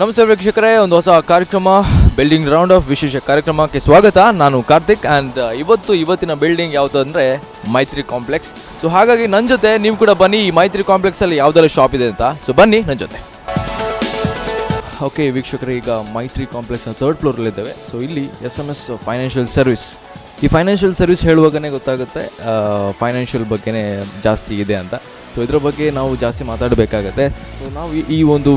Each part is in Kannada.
ನಮಸ್ತೆ ವೀಕ್ಷಕರೇ, ಒಂದು ಹೊಸ ಕಾರ್ಯಕ್ರಮ ಬಿಲ್ಡಿಂಗ್ ರೌಂಡ್ ಅಪ್ ವಿಶೇಷ ಕಾರ್ಯಕ್ರಮಕ್ಕೆ ಸ್ವಾಗತ. ನಾನು ಕಾರ್ತಿಕ್ ಆ್ಯಂಡ್ ಇವತ್ತಿನ ಬಿಲ್ಡಿಂಗ್ ಯಾವುದು ಅಂದರೆ ಮೈತ್ರಿ ಕಾಂಪ್ಲೆಕ್ಸ್. ಸೊ ಹಾಗಾಗಿ ನನ್ನ ಜೊತೆ ನೀವು ಕೂಡ ಬನ್ನಿ. ಈ ಮೈತ್ರಿ ಕಾಂಪ್ಲೆಕ್ಸಲ್ಲಿ ಯಾವುದೆಲ್ಲ ಶಾಪ್ ಇದೆ ಅಂತ. ಸೊ ಬನ್ನಿ ನನ್ನ ಜೊತೆ. ಓಕೆ ವೀಕ್ಷಕರೇ, ಈಗ ಮೈತ್ರಿ ಕಾಂಪ್ಲೆಕ್ಸ್ನ 3rd ಫ್ಲೋರಲ್ಲಿದ್ದೇವೆ. ಸೊ ಇಲ್ಲಿ SMS ಫೈನಾನ್ಷಿಯಲ್ ಸರ್ವಿಸ್. ಈ ಫೈನಾನ್ಷಿಯಲ್ ಸರ್ವಿಸ್ ಹೇಳುವಾಗಲೇ ಗೊತ್ತಾಗುತ್ತೆ ಫೈನಾನ್ಷಿಯಲ್ ಬಗ್ಗೆನೇ ಜಾಸ್ತಿ ಇದೆ ಅಂತ. ಸೊ ಇದರ ಬಗ್ಗೆ ನಾವು ಜಾಸ್ತಿ ಮಾತಾಡಬೇಕಾಗತ್ತೆ. ಸೊ ನಾವು ಈ ಒಂದು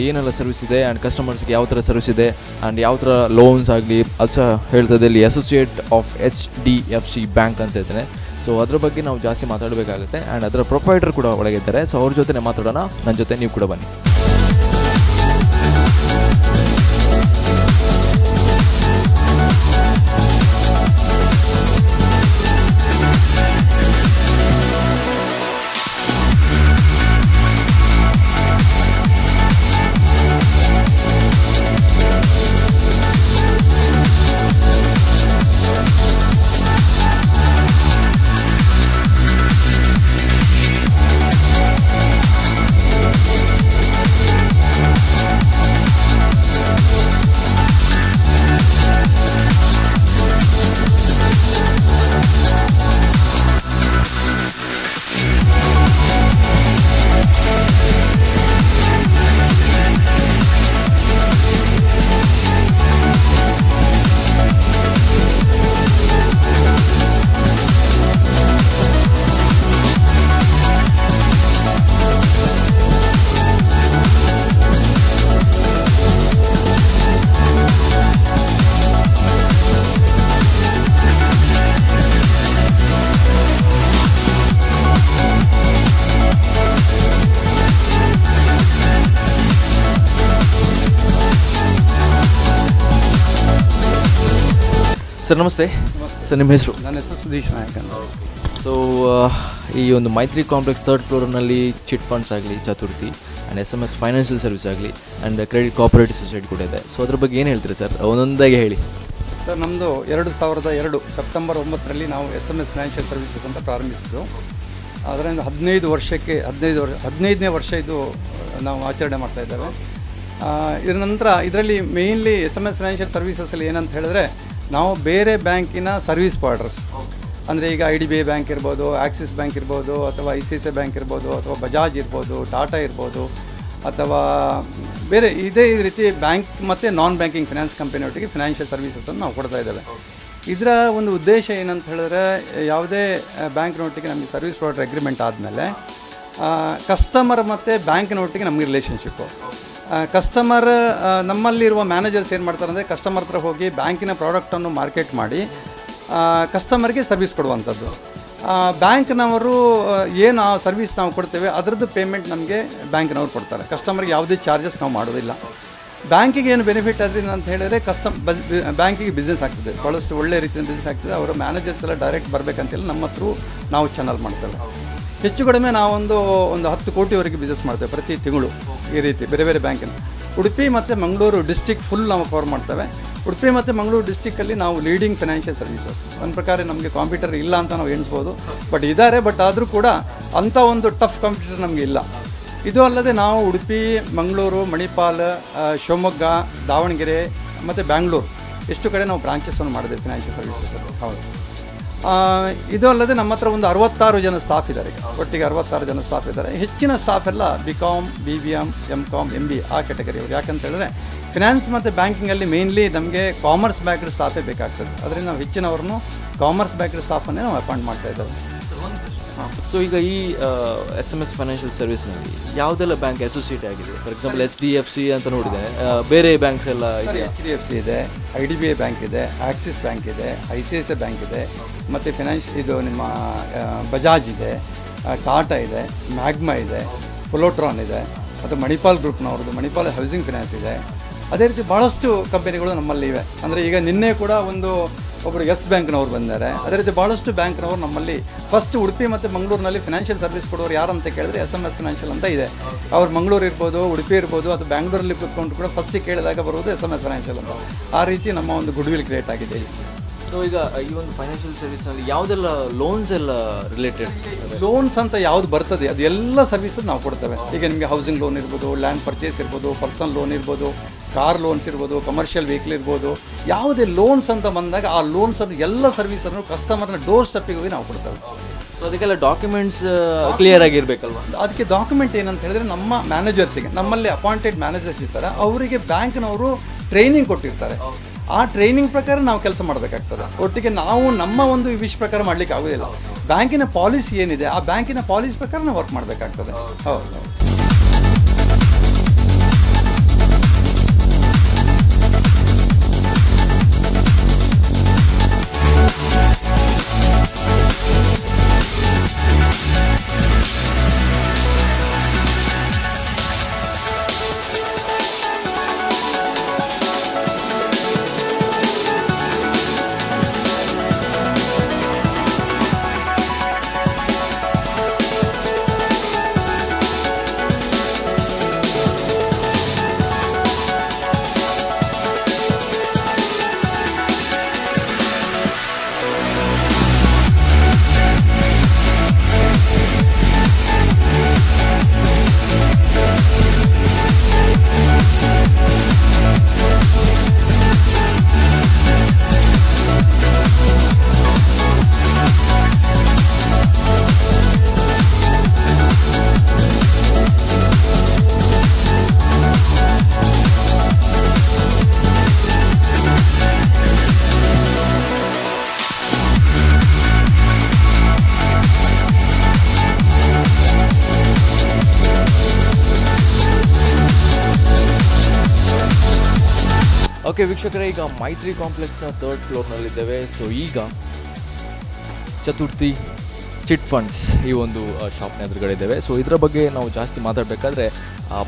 ಏನೆಲ್ಲ ಸರ್ವಿಸ್ ಇದೆ ಆ್ಯಂಡ್ ಕಸ್ಟಮರ್ಸ್ಗೆ ಯಾವ ಥರ ಸರ್ವಿಸ್ ಇದೆ ಆ್ಯಂಡ್ ಯಾವ ಥರ ಲೋನ್ಸ್ ಆಗಲಿ ಅದು ಸಹ ಹೇಳ್ತದೆ. ಇಲ್ಲಿ ಅಸೋಸಿಯೇಟ್ ಆಫ್ HDFC ಬ್ಯಾಂಕ್ ಅಂತ ಇದ್ದೇನೆ. ಸೊ ಅದ್ರ ಬಗ್ಗೆ ನಾವು ಜಾಸ್ತಿ ಮಾತಾಡಬೇಕಾಗುತ್ತೆ ಆ್ಯಂಡ್ ಅದರ ಪ್ರೊಪೈಟರ್ ಕೂಡ ಒಳಗಿದ್ದಾರೆ. ಸೊ ಅವ್ರ ಜೊತೆ ಮಾತಾಡೋಣ. ನನ್ನ ಜೊತೆ ನೀವು ಕೂಡ ಬನ್ನಿ. ಸರ್ ನಮಸ್ತೆ. ಸರ್ ನಿಮ್ಮ ಹೆಸರು? ನನ್ನ ಹೆಸರು ಸುಧೀಶ್ ನಾಯಕ್ ಅಂತ. ಸೊ ಈ ಒಂದು ಮೈತ್ರಿ ಕಾಂಪ್ಲೆಕ್ಸ್ 3rd ಫ್ಲೋರ್ನಲ್ಲಿ ಚಿಟ್ ಫಂಡ್ಸ್ ಆಗಲಿ, Chaturthi and SMS financial service ಆಗಲಿ ಆ್ಯಂಡ್ ಕ್ರೆಡಿಟ್ ಕೋಆಪರೇಟಿವ್ ಸೊಸೈಟಿ ಕೂಡ ಇದೆ. ಸೊ ಅದ್ರ ಬಗ್ಗೆ ಏನು ಹೇಳ್ತೀರಿ ಸರ್? ಒಂದೊಂದಾಗಿ ಹೇಳಿ ಸರ್. ನಮ್ಮದು 2002 ಸೆಪ್ಟೆಂಬರ್ 9ರಲ್ಲಿ ನಾವು SMS ಫೈನಾನ್ಷಿಯಲ್ ಸರ್ವಿಸಸ್ ಅಂತ ಪ್ರಾರಂಭಿಸಿದ್ದು. ಅದರಿಂದ 15ನೇ ವರ್ಷ ಇದು ನಾವು ಆಚರಣೆ ಮಾಡ್ತಾಯಿದ್ದೇವೆ. ಇದರ ನಂತರ ಇದರಲ್ಲಿ ಮೇಯ್ನ್ಲಿ SMS ಫೈನಾನ್ಷಿಯಲ್ ಸರ್ವಿಸಸಲ್ಲಿ ಏನಂತ ಹೇಳಿದ್ರೆ, ನಾವು ಬೇರೆ ಬ್ಯಾಂಕಿನ ಸರ್ವಿಸ್ ಪ್ರಾಡಕ್ಟ್ಸ್ ಅಂದರೆ ಈಗ IDBI ಬ್ಯಾಂಕ್ ಇರ್ಬೋದು, ಆಕ್ಸಿಸ್ ಬ್ಯಾಂಕ್ ಇರ್ಬೋದು, ಅಥವಾ ICICI ಬ್ಯಾಂಕ್ ಇರ್ಬೋದು, ಅಥವಾ ಬಜಾಜ್ ಇರ್ಬೋದು, ಟಾಟಾ ಇರ್ಬೋದು, ಅಥವಾ ಬೇರೆ ಇದೇ ರೀತಿ ಬ್ಯಾಂಕ್ ಮತ್ತು ನಾನ್ ಬ್ಯಾಂಕಿಂಗ್ ಫಿನಾನ್ಸ್ ಕಂಪನಿಯೊಟ್ಟಿಗೆ ಫಿನಾನ್ಷಿಯಲ್ ಸರ್ವಿಸಸನ್ನು ನಾವು ಕೊಡ್ತಾ ಇದ್ದೇವೆ. ಇದರ ಒಂದು ಉದ್ದೇಶ ಏನಂತ ಹೇಳಿದ್ರೆ, ಯಾವುದೇ ಬ್ಯಾಂಕ್ನೊಟ್ಟಿಗೆ ನಮಗೆ ಸರ್ವಿಸ್ ಪ್ರಾಡಕ್ಟ್ ಅಗ್ರಿಮೆಂಟ್ ಆದಮೇಲೆ ಕಸ್ಟಮರ್ ಮತ್ತು ಬ್ಯಾಂಕಿನೊಟ್ಟಿಗೆ ನಮಗೆ ರಿಲೇಷನ್ಶಿಪ್ಪು. ಕಸ್ಟಮರ್ ನಮ್ಮಲ್ಲಿರುವ ಮ್ಯಾನೇಜರ್ಸ್ ಏನು ಮಾಡ್ತಾರೆ ಅಂದರೆ, ಕಸ್ಟಮರ್ ಹತ್ರ ಹೋಗಿ ಬ್ಯಾಂಕಿನ ಪ್ರಾಡಕ್ಟನ್ನು ಮಾರ್ಕೆಟ್ ಮಾಡಿ ಕಸ್ಟಮರ್ಗೆ ಸರ್ವಿಸ್ ಕೊಡುವಂಥದ್ದು. ಬ್ಯಾಂಕ್ನವರು ಏನು ಆ ಸರ್ವಿಸ್ ನಾವು ಕೊಡ್ತೇವೆ ಅದರದ್ದು ಪೇಮೆಂಟ್ ನಮಗೆ ಬ್ಯಾಂಕ್ನವ್ರು ಕೊಡ್ತಾರೆ. ಕಸ್ಟಮರ್ಗೆ ಯಾವುದೇ ಚಾರ್ಜಸ್ ನಾವು ಮಾಡೋದಿಲ್ಲ. ಬ್ಯಾಂಕಿಗೆ ಏನು ಬೆನಿಫಿಟ್ ಅದರಿಂದ ಅಂತ ಹೇಳಿದರೆ, ಬ್ಯಾಂಕಿಗೆ ಬಿಸ್ನೆಸ್ ಆಗ್ತದೆ, ಭಾಳಷ್ಟು ಒಳ್ಳೆ ರೀತಿಯಿಂದ ಬಿಸ್ನೆಸ್ ಆಗ್ತದೆ. ಅವರ ಮ್ಯಾನೇಜರ್ಸ್ ಎಲ್ಲ ಡೈರೆಕ್ಟ್ ಬರಬೇಕಂತಿಲ್ಲ, ನಮ್ಮ ಹತ್ರ ನಾವು ಚಾನಲ್ ಮಾಡ್ತೇವೆ. ಹೆಚ್ಚು ಕಡಿಮೆ ನಾವೊಂದು 10 ಕೋಟಿವರೆಗೆ ಬಿಸ್ನೆಸ್ ಮಾಡ್ತೇವೆ ಪ್ರತಿ ತಿಂಗಳು. ಈ ರೀತಿ ಬೇರೆ ಬೇರೆ ಬ್ಯಾಂಕಿನ ಉಡುಪಿ ಮತ್ತು ಮಂಗಳೂರು ಡಿಸ್ಟಿಕ್ ಫುಲ್ ನಾವು ಕವರ್ ಮಾಡ್ತೇವೆ. ಉಡುಪಿ ಮತ್ತು ಮಂಗಳೂರು ಡಿಸ್ಟಿಕ್ಕಲ್ಲಿ ನಾವು ಲೀಡಿಂಗ್ ಫಿನಾನ್ಷಿಯಲ್ ಸರ್ವಿಸಸ್. ಒಂದು ಪ್ರಕಾರ ನಮಗೆ ಕಾಂಪಿಟರ್ ಇಲ್ಲ ಅಂತ ನಾವು ಎಣಿಸ್ಬೋದು, ಬಟ್ ಇದ್ದಾರೆ. ಬಟ್ ಆದರೂ ಕೂಡ ಅಂಥ ಒಂದು ಟಫ್ ಕಾಂಪಿಟರ್ ನಮಗೆ ಇಲ್ಲ. ಇದು ಅಲ್ಲದೆ ನಾವು ಉಡುಪಿ, ಮಂಗಳೂರು, ಮಣಿಪಾಲ್, ಶಿವಮೊಗ್ಗ, ದಾವಣಗೆರೆ ಮತ್ತು ಬ್ಯಾಂಗ್ಳೂರು ಎಷ್ಟು ಕಡೆ ನಾವು ಬ್ರಾಂಚಸ್ಸನ್ನು ಮಾಡಿದ್ದೇವೆ ಫಿನಾನ್ಷಿಯಲ್ ಸರ್ವಿಸಸಲ್ಲಿ. ಹೌದು. ಇದು ಅಲ್ಲದೆ ನಮ್ಮ ಹತ್ರ ಒಂದು 66 ಜನ ಸ್ಟಾಫ್ ಇದ್ದಾರೆ. ಒಟ್ಟಿಗೆ 66 ಜನ ಸ್ಟಾಫ್ ಇದ್ದಾರೆ. ಹೆಚ್ಚಿನ ಸ್ಟಾಫ್ ಎಲ್ಲ BCom, BBM, MCom, MBA ಆ ಕ್ಯಾಟಗರಿಯವರು. ಯಾಕಂತ ಹೇಳಿದ್ರೆ, ಫಿನಾನ್ಸ್ ಮತ್ತು ಬ್ಯಾಂಕಿಂಗಲ್ಲಿ ಮೇಯ್ನ್ಲಿ ನಮಗೆ ಕಾಮರ್ಸ್ ಬ್ಯಾಕ್ಡ್ ಸ್ಟಾಫೇ ಬೇಕಾಗ್ತದೆ. ಅದರಿಂದ ನಾವು ಹೆಚ್ಚಿನವ್ರನ್ನು ಕಾಮರ್ಸ್ ಬ್ಯಾಕ್ಡ್ ಸ್ಟಾಫನ್ನೇ ನಾವು ಅಪಾಯಿಂಟ್ ಮಾಡ್ತಾ ಇದ್ದೇವೆ. ಸೊ ಈಗ ಈ SMS ಫೈನಾನ್ಷಿಯಲ್ ಸರ್ವಿಸ್ನಲ್ಲಿ ಯಾವುದೆಲ್ಲ ಬ್ಯಾಂಕ್ ಅಸೋಸಿಯೇಟ್ ಆಗಿದೆ? ಫಾರ್ ಎಕ್ಸಾಂಪಲ್ HDFC ಅಂತ ನೋಡಿದೆ, ಬೇರೆ ಬ್ಯಾಂಕ್ಸ್ ಎಲ್ಲ ಇದೆ. HDFC ಇದೆ, IDBI ಬ್ಯಾಂಕ್ ಇದೆ, ಆಕ್ಸಿಸ್ ಬ್ಯಾಂಕ್ ಇದೆ, ICICI ಬ್ಯಾಂಕ್ ಇದೆ, ಮತ್ತು ಇದು ನಿಮ್ಮ ಬಜಾಜ್ ಇದೆ, ಟಾಟಾ ಇದೆ, ಮ್ಯಾಗ್ಮಾ ಇದೆ, ಪೊಲೋಟ್ರಾನ್ ಇದೆ, ಮತ್ತು ಮಣಿಪಾಲ್ ಗ್ರೂಪ್ನವ್ರದ್ದು ಮಣಿಪಾಲ್ ಹೌಸಿಂಗ್ ಫಿನಾನ್ಸ್ ಇದೆ. ಅದೇ ರೀತಿ ಭಾಳಷ್ಟು ಕಂಪನಿಗಳು ನಮ್ಮಲ್ಲಿ ಇವೆ. ಅಂದರೆ ಈಗ ನಿನ್ನೆ ಕೂಡ ಒಬ್ಬರು ಎಸ್ ಬ್ಯಾಂಕ್ನವ್ರು ಬಂದಿದ್ದಾರೆ. ಅದೇ ರೀತಿ ಭಾಳಷ್ಟು ಬ್ಯಾಂಕ್ನವರು ನಮ್ಮಲ್ಲಿ ಫಸ್ಟ್ ಉಡುಪಿ ಮತ್ತು ಮಂಗಳೂರಿನಲ್ಲಿ ಫಿನಾನ್ಷಿಯಲ್ ಸರ್ವಿಸ್ ಕೊಡೋರು ಯಾರು ಅಂತ ಕೇಳಿದ್ರೆ SMS ಫಿನಾನ್ಷಿಯಲ್ ಅಂತ ಇದೆ. ಅವ್ರು ಮಂಗಳೂರು ಇರ್ಬೋದು, ಉಡುಪಿ ಇರ್ಬೋದು, ಅಥವಾ ಬ್ಯಾಂಗ್ಳೂರಲ್ಲಿ ಕೂತ್ಕೊಂಡು ಕೂಡ ಫಸ್ಟಿಗೆ ಕೇಳಿದಾಗ ಬರುವುದು SMS ಫಿನಾನ್ಷಿಯಲ್ ಅಂತ. ಆ ರೀತಿ ನಮ್ಮ ಒಂದು ಗುಡ್ ವಿಲ್ ಕ್ರಿಯೇಟ್ ಆಗಿದೆ. ಸೊ ಈಗ ಈ ಒಂದು ಫೈನಾನ್ಷಿಯಲ್ ಸರ್ವಿಸ್ನಲ್ಲಿ ಯಾವುದೆಲ್ಲ ಲೋನ್ಸ್ ಎಲ್ಲ ರಿಲೇಟೆಡ್? ಲೋನ್ಸ್ ಅಂತ ಯಾವ್ದು ಬರ್ತದೆ ಅದು ಎಲ್ಲ ಸರ್ವಿಸಸ್ ನಾವು ಕೊಡ್ತೇವೆ. ಈಗ ನಿಮಗೆ ಹೌಸಿಂಗ್ ಲೋನ್ ಇರ್ಬೋದು, ಲ್ಯಾಂಡ್ ಪರ್ಚೇಸ್ ಇರ್ಬೋದು, ಪರ್ಸನಲ್ ಲೋನ್ ಇರ್ಬೋದು, ಕಾರ್ ಲೋನ್ಸ್ ಇರ್ಬೋದು, ಕಮರ್ಷಿಯಲ್ ವೆಹಿಕಲ್ ಇರ್ಬೋದು. ಯಾವುದೇ ಲೋನ್ಸ್ ಅಂತ ಬಂದಾಗ ಆ ಲೋನ್ಸನ್ನು ಎಲ್ಲ ಸರ್ವಿಸನ್ನು ಕಸ್ಟಮರ್ನ ಡೋರ್ ಸ್ಟೆಪ್ಪಿಗೆ ಹೋಗಿ ನಾವು ಕೊಡ್ತೇವೆ. ಸೊ ಅದಕ್ಕೆಲ್ಲ ಡಾಕ್ಯುಮೆಂಟ್ಸ್ ಕ್ಲಿಯರ್ ಆಗಿರಬೇಕಲ್ವ? ಅದಕ್ಕೆ ಡಾಕ್ಯುಮೆಂಟ್ ಏನಂತ ಹೇಳಿದ್ರೆ ನಮ್ಮ ಮ್ಯಾನೇಜರ್ಸಿಗೆ, ನಮ್ಮಲ್ಲಿ ಅಪಾಯಿಂಟೆಡ್ ಮ್ಯಾನೇಜರ್ಸ್ ಇರ್ತಾರೆ, ಅವರಿಗೆ ಬ್ಯಾಂಕ್ನವರು ಟ್ರೈನಿಂಗ್ ಕೊಟ್ಟಿರ್ತಾರೆ. ಆ ಟ್ರೈನಿಂಗ್ ಪ್ರಕಾರ ನಾವು ಕೆಲಸ ಮಾಡಬೇಕಾಗ್ತದೆ. ಒಟ್ಟಿಗೆ ನಾವು ನಮ್ಮ ಒಂದು ವಿಷ್ ಪ್ರಕಾರ ಮಾಡಲಿಕ್ಕೆ ಆಗೋದಿಲ್ಲ. ಬ್ಯಾಂಕಿನ ಪಾಲಿಸಿ ಏನಿದೆ ಆ ಬ್ಯಾಂಕಿನ ಪಾಲಿಸಿ ಪ್ರಕಾರ ನಾವು ವರ್ಕ್ ಮಾಡಬೇಕಾಗ್ತದೆ. ಹೌದು. ಓಕೆ ವೀಕ್ಷಕರೇ, ಈಗ ಮೈತ್ರಿ ಕಾಂಪ್ಲೆಕ್ಸ್ನ 3rd ಫ್ಲೋರ್ನಲ್ಲಿದ್ದೇವೆ. ಸೊ ಈಗ ಚತುರ್ಥಿ ಚಿಟ್ ಫಂಡ್ಸ್ ಈ ಒಂದು ಶಾಪ್ನ ಎದುರುಗಡೆ ಇದ್ದೇವೆ. ಸೊ ಇದರ ಬಗ್ಗೆ ನಾವು ಜಾಸ್ತಿ ಮಾತಾಡಬೇಕಾದ್ರೆ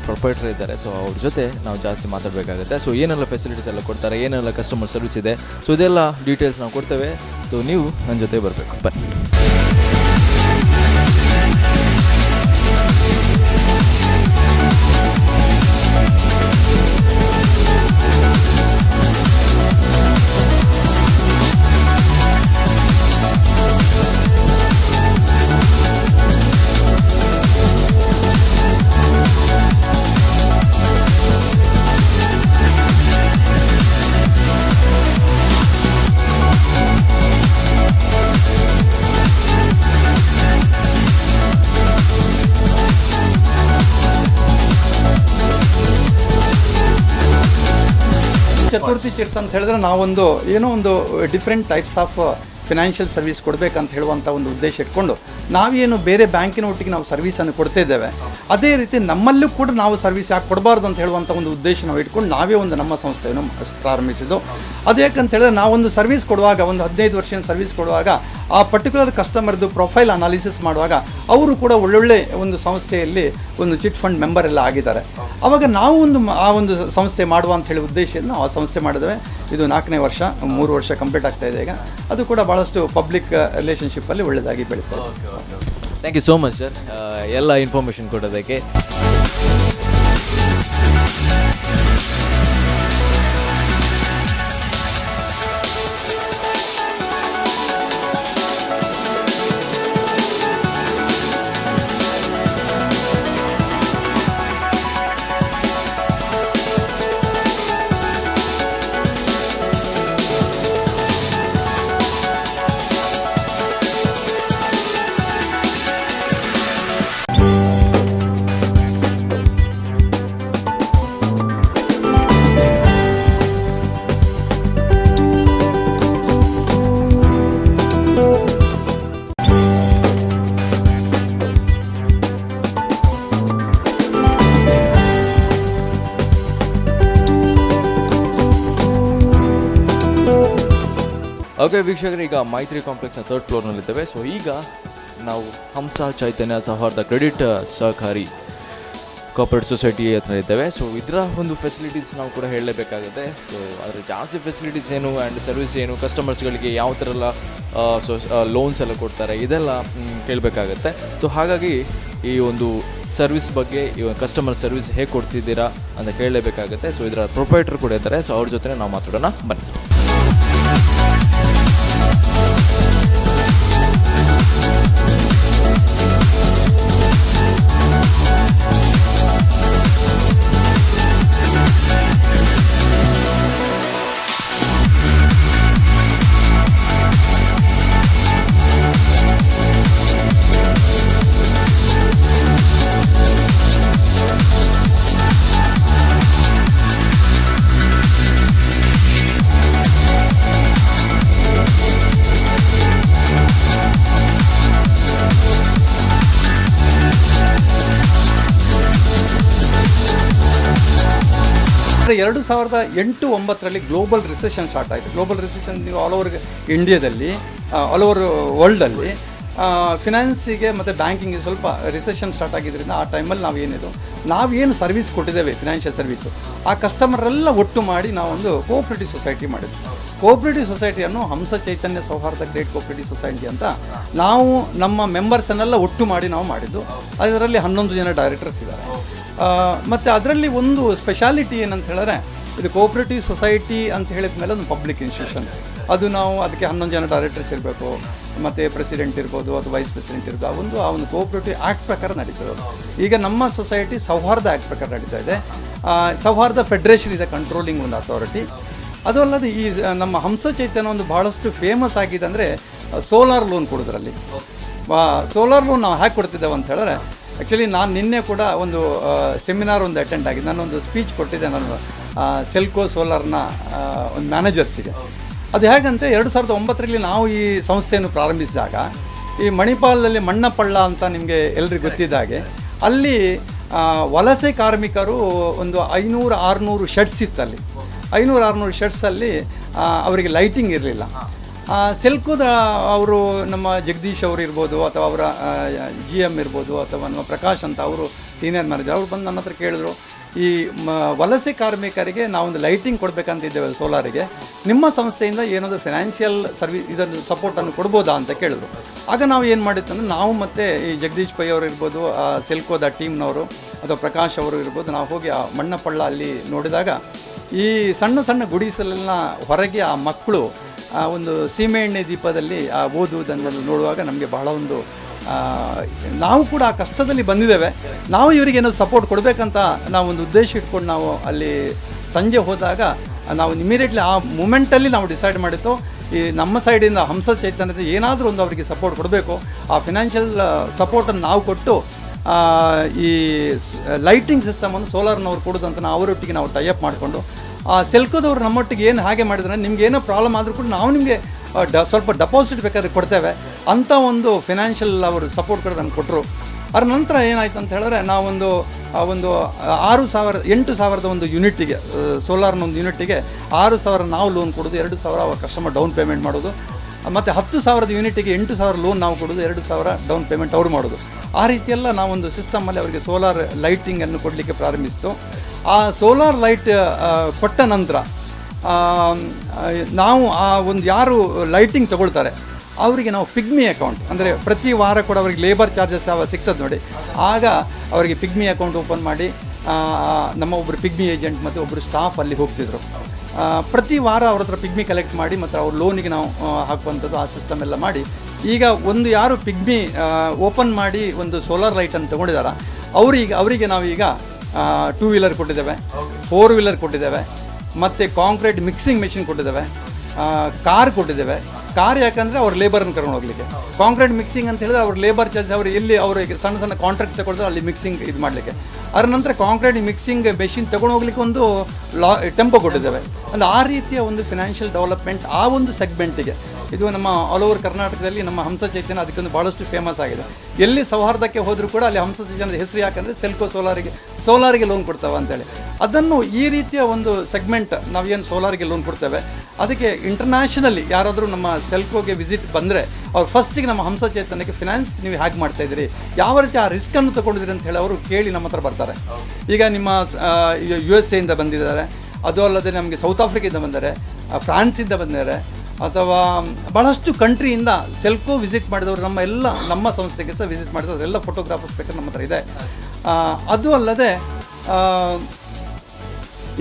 ಪ್ರೊಪರೇಟರ್ ಇದ್ದಾರೆ. ಸೊ ಅವ್ರ ಜೊತೆ ನಾವು ಜಾಸ್ತಿ ಮಾತಾಡಬೇಕಾಗುತ್ತೆ. ಸೊ ಏನೆಲ್ಲ ಫೆಸಿಲಿಟೀಸ್ ಎಲ್ಲ ಕೊಡ್ತಾರೆ, ಏನೆಲ್ಲ ಕಸ್ಟಮರ್ ಸರ್ವಿಸ್ ಇದೆ, ಸೊ ಇದೆಲ್ಲ ಡೀಟೇಲ್ಸ್ ನಾವು ಕೊಡ್ತೇವೆ. ಸೊ ನೀವು ನನ್ನ ಜೊತೆ ಬರಬೇಕು, ಬನ್ನಿ. ಚತುರ್ಥಿ ಚಿಟ್ಸ್ ಅಂತ ಹೇಳಿದ್ರೆ ನಾವೊಂದು ಏನೋ ಒಂದು different types of financial service ಕೊಡಬೇಕಂತ ಹೇಳುವಂಥ ಒಂದು ಉದ್ದೇಶ ಇಟ್ಕೊಂಡು ನಾವೇನು ಬೇರೆ ಬ್ಯಾಂಕಿನ ಒಟ್ಟಿಗೆ ನಾವು ಸರ್ವಿಸನ್ನು ಕೊಡ್ತಾ ಇದ್ದೇವೆ, ಅದೇ ರೀತಿ ನಮ್ಮಲ್ಲೂ ಕೂಡ ನಾವು ಸರ್ವಿಸ್ ಯಾಕೆ ಕೊಡಬಾರ್ದು ಅಂತ ಹೇಳುವಂಥ ಒಂದು ಉದ್ದೇಶ ನಾವು ಇಟ್ಕೊಂಡು ನಾವೇ ಒಂದು ನಮ್ಮ ಸಂಸ್ಥೆಯನ್ನು ಪ್ರಾರಂಭಿಸಿದ್ದು. ಅದೇಕಂತ ಹೇಳಿದ್ರೆ ನಾವೊಂದು ಸರ್ವಿಸ್ ಕೊಡುವಾಗ, ಒಂದು 15 ವರ್ಷದ ಸರ್ವಿಸ್ ಕೊಡುವಾಗ ಆ ಪರ್ಟಿಕ್ಯುಲರ್ ಕಸ್ಟಮರ್ದು ಪ್ರೊಫೈಲ್ ಅನಾಲಿಸಿಸ್ ಮಾಡುವಾಗ ಅವರು ಕೂಡ ಒಳ್ಳೊಳ್ಳೆ ಒಂದು ಸಂಸ್ಥೆಯಲ್ಲಿ ಒಂದು ಚಿಟ್ ಫಂಡ್ ಮೆಂಬರ್ ಎಲ್ಲ ಆಗಿದ್ದಾರೆ. ಆವಾಗ ನಾವು ಆ ಒಂದು ಸಂಸ್ಥೆ ಮಾಡುವ ಅಂತ ಹೇಳಿ ಉದ್ದೇಶದಿಂದ ನಾವು ಆ ಸಂಸ್ಥೆ ಮಾಡಿದ್ದೇವೆ. ಇದು 4ನೇ ವರ್ಷ, 3 ವರ್ಷ ಕಂಪ್ಲೀಟ್ ಆಗ್ತಾ ಇದೆ ಈಗ. ಅದು ಕೂಡ ಭಾಳಷ್ಟು ಪಬ್ಲಿಕ್ ರಿಲೇಷನ್ಶಿಪ್ಪಲ್ಲಿ ಒಳ್ಳೆಯದಾಗಿ ಬೆಳೀತದೆ. Thank you so much sir, ಎಲ್ಲ ಇನ್ಫಾರ್ಮೇಷನ್ ಕೊಡೋದಕ್ಕೆ. ಓಕೆ ವೀಕ್ಷಕರು, ಈಗ ಮೈತ್ರಿ ಕಾಂಪ್ಲೆಕ್ಸ್ನ 3rd ಫ್ಲೋರ್ನಲ್ಲಿದ್ದೇವೆ. ಸೊ ಈಗ ನಾವು ಹಂಸ ಚೈತನ್ಯ ಸೌಹಾರ್ದ ಕ್ರೆಡಿಟ್ ಸಹಕಾರಿ ಕೋಆಪರೇಟಿವ್ ಸೊಸೈಟಿ ಹತ್ರ ಇದ್ದೇವೆ. ಸೊ ಇದರ ಒಂದು ಫೆಸಿಲಿಟೀಸ್ ನಾವು ಕೂಡ ಹೇಳಲೇಬೇಕಾಗುತ್ತೆ. ಸೊ ಅದರ ಜಾಸ್ತಿ ಫೆಸಿಲಿಟೀಸ್ ಏನು ಆ್ಯಂಡ್ ಸರ್ವಿಸ್ ಏನು, ಕಸ್ಟಮರ್ಸ್ಗಳಿಗೆ ಯಾವ ಥರ ಎಲ್ಲ ಲೋನ್ಸ್ ಎಲ್ಲ ಕೊಡ್ತಾರೆ, ಇದೆಲ್ಲ ಕೇಳಬೇಕಾಗತ್ತೆ. ಸೊ ಹಾಗಾಗಿ ಈ ಒಂದು ಸರ್ವಿಸ್ ಬಗ್ಗೆ, ಈ ಕಸ್ಟಮರ್ ಸರ್ವಿಸ್ ಹೇಗೆ ಕೊಡ್ತಿದ್ದೀರಾ ಅಂತ ಕೇಳಲೇಬೇಕಾಗುತ್ತೆ. ಸೊ ಇದರ ಪ್ರೊಪರೇಟರ್ ಕೂಡ ಇದ್ದಾರೆ. ಸೊ ಅವ್ರ ಜೊತೆ ನಾವು ಮಾತಾಡೋಣ, ಬನ್ನಿ. 2008-09 ಗ್ಲೋಬಲ್ ರಿಸೆಷನ್ ಸ್ಟಾರ್ಟ್ ಆಯಿತು. ಗ್ಲೋಬಲ್ ರಿಸೆಷನ್ ನೀವು ಆಲ್ ಓವರ್ ಇಂಡಿಯಾದಲ್ಲಿ, ಆಲ್ ಓವರ್ ವರ್ಲ್ಡಲ್ಲಿ ಫಿನಾನ್ಸಿಗೆ ಮತ್ತು ಬ್ಯಾಂಕಿಂಗಿಗೆ ಸ್ವಲ್ಪ ರಿಸೆಷನ್ ಸ್ಟಾರ್ಟ್ ಆಗಿದ್ದರಿಂದ ಆ ಟೈಮಲ್ಲಿ ನಾವೇನು ಸರ್ವಿಸ್ ಕೊಟ್ಟಿದ್ದೇವೆ, ಫಿನಾನ್ಷಿಯಲ್ ಸರ್ವಿಸು, ಆ ಕಸ್ಟಮರೆಲ್ಲ ಒಟ್ಟು ಮಾಡಿ ನಾವೊಂದು ಕೋಆಪ್ರೇಟಿವ್ ಸೊಸೈಟಿ ಮಾಡಿದ್ವಿ. ಕೋಆಪ್ರೇಟಿವ್ ಸೊಸೈಟಿಯನ್ನು ಹಂಸ ಚೈತನ್ಯ ಸೌಹಾರ್ದ ಗ್ರೇಟ್ ಕೋಆಪ್ರೇಟಿವ್ ಸೊಸೈಟಿ ಅಂತ ನಾವು ನಮ್ಮ ಮೆಂಬರ್ಸನ್ನೆಲ್ಲ ಒಟ್ಟು ಮಾಡಿ ನಾವು ಮಾಡಿದ್ದು. ಅದರಲ್ಲಿ 11 ಜನ ಡೈರೆಕ್ಟರ್ಸ್ ಇದ್ದಾರೆ. ಮತ್ತು ಅದರಲ್ಲಿ ಒಂದು ಸ್ಪೆಷಾಲಿಟಿ ಏನಂತ ಹೇಳಿದ್ರೆ, ಇದು ಕೋಆಪ್ರೇಟಿವ್ ಸೊಸೈಟಿ ಅಂತ ಹೇಳಿದ ಮೇಲೆ ಒಂದು ಪಬ್ಲಿಕ್ ಇನ್ಸ್ಟಿಟ್ಯೂಷನ್. ಅದು ನಾವು ಅದಕ್ಕೆ 11 ಜನ ಡೈರೆಕ್ಟರ್ಸ್ ಇರಬೇಕು, ಮತ್ತು ಪ್ರೆಸಿಡೆಂಟ್ ಇರ್ಬೋದು ಅಥವಾ ವೈಸ್ ಪ್ರೆಸಿಡೆಂಟ್ ಇರ್ಬೋದು. ಆ ಒಂದು ಕೋಆಪ್ರೇಟಿವ್ ಆ್ಯಕ್ಟ್ ಪ್ರಕಾರ ನಡೀತದೆ. ಈಗ ನಮ್ಮ ಸೊಸೈಟಿ ಸೌಹಾರ್ದ ಆ್ಯಕ್ಟ್ ಪ್ರಕಾರ ನಡೀತಾ ಇದೆ. ಸೌಹಾರ್ದ ಫೆಡರೇಷನ್ ಇದೆ ಕಂಟ್ರೋಲಿಂಗ್ ಒಂದು ಅಥಾರಿಟಿ. ಅದು ಅಲ್ಲದೆ ಈ ನಮ್ಮ ಹಂಸ ಚೈತನ್ಯ ಒಂದು ಭಾಳಷ್ಟು ಫೇಮಸ್ ಆಗಿದೆ ಅಂದರೆ ಸೋಲಾರ್ ಲೋನ್ ಕೊಡೋದ್ರಲ್ಲಿ. ಸೋಲಾರ್ ಲೋನ್ ನಾವು ಹೇಗೆ ಕೊಡ್ತಿದ್ದೇವೆ ಅಂತ ಹೇಳಿದ್ರೆ, ಆ್ಯಕ್ಚುಲಿ ನಾನು ನಿನ್ನೆ ಕೂಡ ಒಂದು ಸೆಮಿನಾರ್ ಒಂದು ಅಟೆಂಡ್ ಆಗಿದೆ. ನಾನೊಂದು ಸ್ಪೀಚ್ ಕೊಟ್ಟಿದ್ದೆ ನಾನು ಸೆಲ್ಕೋ ಸೋಲಾರ್ನ ಒಂದು ಮ್ಯಾನೇಜರ್ಸಿಗೆ. ಅದು ಹೇಗಂತೆ 2009ರಲ್ಲಿ ನಾವು ಈ ಸಂಸ್ಥೆಯನ್ನು ಪ್ರಾರಂಭಿಸಿದಾಗ ಈ ಮಣಿಪಾಲದಲ್ಲಿ ಮಣ್ಣಪಳ್ಳ ಅಂತ ನಿಮಗೆ ಎಲ್ರಿಗೂ ಗೊತ್ತಿದ್ದಾಗೆ ಅಲ್ಲಿ ವಲಸೆ ಕಾರ್ಮಿಕರು ಒಂದು 500-600 ಶೆಡ್ಸ್ ಇತ್ತಲ್ಲಿ. 500-600 ಶೆಡ್ಸಲ್ಲಿ ಅವರಿಗೆ ಲೈಟಿಂಗ್ ಇರಲಿಲ್ಲ. ಸೆಲ್ಕೋದ ಅವರು ನಮ್ಮ ಜಗದೀಶ್ ಅವರು ಇರ್ಬೋದು ಅಥವಾ ಅವರ GM ಇರ್ಬೋದು ಅಥವಾ ನಮ್ಮ ಪ್ರಕಾಶ್ ಅಂತ ಅವರು ಸೀನಿಯರ್ ಮ್ಯಾನೇಜರ್, ಅವ್ರು ಬಂದು ನನ್ನ ಹತ್ರ ಕೇಳಿದ್ರು, ಈ ವಲಸೆ ಕಾರ್ಮಿಕರಿಗೆ ನಾವೊಂದು ಲೈಟಿಂಗ್ ಕೊಡಬೇಕಂತಿದ್ದೇವೆ ಸೋಲಾರಿಗೆ, ನಿಮ್ಮ ಸಂಸ್ಥೆಯಿಂದ ಏನಾದರೂ ಫಿನಾನ್ಷಿಯಲ್ ಇದನ್ನು ಸಪೋರ್ಟನ್ನು ಕೊಡ್ಬೋದಾ ಅಂತ ಕೇಳಿದ್ರು. ಆಗ ನಾವು ಏನು ಮಾಡಿತ್ತು ಅಂದರೆ, ನಾವು ಮತ್ತು ಈ ಜಗದೀಶ್ ಪೈ ಅವರು ಇರ್ಬೋದು, ಸೆಲ್ಕೋದ ಟೀಮ್ನವರು ಅಥವಾ ಪ್ರಕಾಶ್ ಅವರು ಇರ್ಬೋದು, ನಾವು ಹೋಗಿ ಆ ಮಣ್ಣಪಳ್ಳ ಅಲ್ಲಿ ನೋಡಿದಾಗ ಈ ಸಣ್ಣ ಸಣ್ಣ ಗುಡಿಸಲೆಲ್ಲ ಹೊರಗೆ ಆ ಮಕ್ಕಳು ಒಂದು ಸೀಮೆಎಣ್ಣೆ ದೀಪದಲ್ಲಿ ಓದುವುದನ್ನು ನೋಡುವಾಗ ನಮಗೆ ಬಹಳ ಒಂದು ನಾವು ಕೂಡ ಆ ಕಷ್ಟದಲ್ಲಿ ಬಂದಿದ್ದೇವೆ, ನಾವು ಇವರಿಗೆ ಏನಾದರೂ ಸಪೋರ್ಟ್ ಕೊಡಬೇಕಂತ ನಾವು ಒಂದು ಉದ್ದೇಶ ಇಟ್ಕೊಂಡು ನಾವು ಅಲ್ಲಿ ಸಂಜೆ ಹೋದಾಗ ನಾವು ಇಮಿಡಿಯೇಟ್ಲಿ ಆ ಮೂಮೆಂಟಲ್ಲಿ ನಾವು ಡಿಸೈಡ್ ಮಾಡಿತ್ತು, ಈ ನಮ್ಮ ಸೈಡಿಂದ ಹಂಸ ಚೈತನ್ಯದ ಏನಾದರೂ ಒಂದು ಅವರಿಗೆ ಸಪೋರ್ಟ್ ಕೊಡಬೇಕು, ಆ ಫಿನಾನ್ಷಿಯಲ್ ಸಪೋರ್ಟನ್ನು ನಾವು ಕೊಟ್ಟು ಈ ಲೈಟಿಂಗ್ ಸಿಸ್ಟಮನ್ನು ಸೋಲಾರ್ನವ್ರು ಕೊಡೋದಂತ ನಾವು ಅವರೊಟ್ಟಿಗೆ ನಾವು ಟೈಅಪ್ ಮಾಡಿಕೊಂಡು ಸೆಲ್ಕೋದವ್ರು ನಮ್ಮೊಟ್ಟಿಗೆ ಏನು ಹಾಗೆ ಮಾಡಿದ್ರೆ, ನಿಮ್ಗೆ ಏನೋ ಪ್ರಾಬ್ಲಮ್ ಆದರೂ ಕೂಡ ನಾವು ನಿಮಗೆ ಸ್ವಲ್ಪ ಡೆಪಾಸಿಟ್ ಬೇಕಾದ್ರೆ ಕೊಡ್ತೇವೆ ಅಂತ ಒಂದು ಫಿನಾನ್ಷಿಯಲ್ ಅವರು ಸಪೋರ್ಟ್ ಕೊಡೋದನ್ನು ಕೊಟ್ಟರು. ಅದ್ರ ನಂತರ ಏನಾಯ್ತು ಅಂತ ಹೇಳಿದ್ರೆ, ನಾವೊಂದು 8,000 ಒಂದು ಯೂನಿಟ್ಟಿಗೆ, ಸೋಲಾರ್ನ ಒಂದು ಯೂನಿಟ್ಟಿಗೆ 6,000 ನಾವು ಲೋನ್ ಕೊಡೋದು, 2,000 ಅವ್ರ ಕಸ್ಟಮರ್ ಡೌನ್ ಪೇಮೆಂಟ್ ಮಾಡೋದು, ಮತ್ತು 10,000 ಯೂನಿಟಿಗೆ 8,000 ಲೋನ್ ನಾವು ಕೊಡೋದು, 2,000 ಡೌನ್ ಪೇಮೆಂಟ್ ಅವ್ರು ಮಾಡೋದು. ಆ ರೀತಿಯೆಲ್ಲ ನಾವೊಂದು ಸಿಸ್ಟಮಲ್ಲಿ ಅವರಿಗೆ ಸೋಲಾರ್ ಲೈಟಿಂಗನ್ನು ಕೊಡಲಿಕ್ಕೆ ಪ್ರಾರಂಭಿಸಿತು. ಆ ಸೋಲಾರ್ ಲೈಟ್ ಕೊಟ್ಟ ನಂತರ ನಾವು ಆ ಒಂದು ಯಾರು ಲೈಟಿಂಗ್ ತೊಗೊಳ್ತಾರೆ ಅವರಿಗೆ ನಾವು ಪಿಗ್ಮಿ ಅಕೌಂಟ್, ಅಂದರೆ ಪ್ರತಿ ವಾರ ಕೂಡ ಅವ್ರಿಗೆ ಲೇಬರ್ ಚಾರ್ಜಸ್ ಸಿಗ್ತದೆ ನೋಡಿ, ಆಗ ಅವರಿಗೆ ಪಿಗ್ಮಿ ಅಕೌಂಟ್ ಓಪನ್ ಮಾಡಿ ನಮ್ಮ ಒಬ್ಬರು ಪಿಗ್ಮಿ ಏಜೆಂಟ್ ಮತ್ತು ಒಬ್ಬರು ಸ್ಟಾಫ್ ಅಲ್ಲಿ ಹೋಗ್ತಿದ್ರು. ಪ್ರತಿ ವಾರ ಅವ್ರ ಹತ್ರ ಪಿಗ್ಮಿ ಕಲೆಕ್ಟ್ ಮಾಡಿ ಮತ್ತು ಅವ್ರ ಲೋನಿಗೆ ನಾವು ಹಾಕುವಂಥದ್ದು, ಆ ಸಿಸ್ಟಮ್ ಎಲ್ಲ ಮಾಡಿ ಈಗ ಒಂದು ಯಾರು ಪಿಗ್ಮಿ ಓಪನ್ ಮಾಡಿ ಒಂದು ಸೋಲಾರ್ ಲೈಟನ್ನು ತೊಗೊಂಡಿದ್ದಾರೆ ಅವರಿಗೆ ನಾವೀಗ 2 ವೀಲರ್ ಕೊಟ್ಟಿದ್ದೇವೆ, 4 ವೀಲರ್ ಕೊಟ್ಟಿದ್ದೇವೆ, ಮತ್ತು ಕಾಂಕ್ರೀಟ್ ಮಿಕ್ಸಿಂಗ್ ಮೆಷಿನ್ ಕೊಟ್ಟಿದ್ದೇವೆ, ಕಾರ್ ಕೊಟ್ಟಿದ್ದೇವೆ. ಕಾರ್ ಯಾಕಂದರೆ ಅವ್ರ ಲೇಬರನ್ನು ಕರ್ಕೊಂಡು ಹೋಗಲಿಕ್ಕೆ, ಕಾಂಕ್ರೀಟ್ ಮಿಕ್ಸಿಂಗ್ ಅಂತ ಹೇಳಿದ್ರೆ ಅವ್ರ ಲೇಬರ್ ಚಾರ್ಜ್ ಅವರು ಎಲ್ಲಿ ಅವರಿಗೆ ಸಣ್ಣ ಸಣ್ಣ ಕಾಂಟ್ರಾಕ್ಟ್ ತಗೊಳ್ತಾರೆ ಅಲ್ಲಿ ಮಿಕ್ಸಿಂಗ್ ಇದು ಮಾಡಲಿಕ್ಕೆ. ಅದರ ನಂತರ ಕಾಂಕ್ರೀಟ್ ಮಿಕ್ಸಿಂಗ್ ಮೆಷಿನ್ ತಗೊಂಡು ಹೋಗ್ಲಿಕ್ಕೆ ಒಂದು ಟೆಂಪೋ ಕೊಟ್ಟಿದ್ದೇವೆ. ಅಂದರೆ ಆ ರೀತಿಯ ಒಂದು ಫಿನಾನ್ಷಿಯಲ್ ಡೆವಲಪ್ಮೆಂಟ್ ಆ ಒಂದು ಸೆಗ್ಮೆಂಟಿಗೆ, ಇದು ನಮ್ಮ ಆಲ್ ಓವರ್ ಕರ್ನಾಟಕದಲ್ಲಿ ನಮ್ಮ ಹಂಸ ಚೈತನ್ಯ ಅದಕ್ಕೊಂದು ಭಾಳಷ್ಟು ಫೇಮಸ್ ಆಗಿದೆ. ಎಲ್ಲಿ ಸೌಹಾರ್ದಕ್ಕೆ ಹೋದರೂ ಕೂಡ ಅಲ್ಲಿ ಹಂಸ ಚೈತನ್ಯದ ಹೆಸರು ಯಾಕಂದರೆ ಸೆಲ್ಕೋ ಸೋಲಾರಿಗೆ ಲೋನ್ ಕೊಡ್ತಾವೆ ಅಂತೇಳಿ. ಅದನ್ನು ಈ ರೀತಿಯ ಒಂದು ಸೆಗ್ಮೆಂಟ್ ನಾವೇನು ಸೋಲಾರಿಗೆ ಲೋನ್ ಕೊಡ್ತೇವೆ, ಅದಕ್ಕೆ ಇಂಟರ್ನ್ಯಾಷನಲಿ ಯಾರಾದರೂ ನಮ್ಮ ಸೆಲ್ಕೋಗೆ ವಿಸಿಟ್ ಬಂದರೆ ಅವ್ರು ಫಸ್ಟಿಗೆ ನಮ್ಮ ಹಂಸ ಚೈತನ್ಯಕ್ಕೆ ಫಿನಾನ್ಸ್ ನೀವು ಹೇಗೆ ಮಾಡ್ತಾಯಿದ್ದೀರಿ, ಯಾವ ರೀತಿ ಆ ರಿಸ್ಕನ್ನು ತೊಗೊಂಡಿದ್ದೀರಿ ಅಂತ ಹೇಳಿ ಅವರು ಕೇಳಿ ನಮ್ಮ ಹತ್ರ ಬರ್ತಾರೆ. ಈಗ ನಿಮ್ಮ USA ಬಂದಿದ್ದಾರೆ, ಅದು ಅಲ್ಲದೆ ನಮಗೆ ಸೌತ್ ಆಫ್ರಿಕಾದಿಂದ ಬಂದರೆ, ಫ್ರಾನ್ಸಿಂದ ಬಂದಿದ್ದಾರೆ, ಅಥವಾ ಭಾಳಷ್ಟು ಕಂಟ್ರಿಯಿಂದ ಸೆಲ್ಕೋ ವಿಸಿಟ್ ಮಾಡಿದವರು ನಮ್ಮ ಸಂಸ್ಥೆಗೆ ಸಹ ವಿಸಿಟ್ ಮಾಡಿದವರು ಎಲ್ಲ ಫೋಟೋಗ್ರಾಫರ್ಸ್ ಬೇಕಾದ್ರೆ ನಮ್ಮ ಹತ್ರ ಇದೆ. ಅದು ಅಲ್ಲದೆ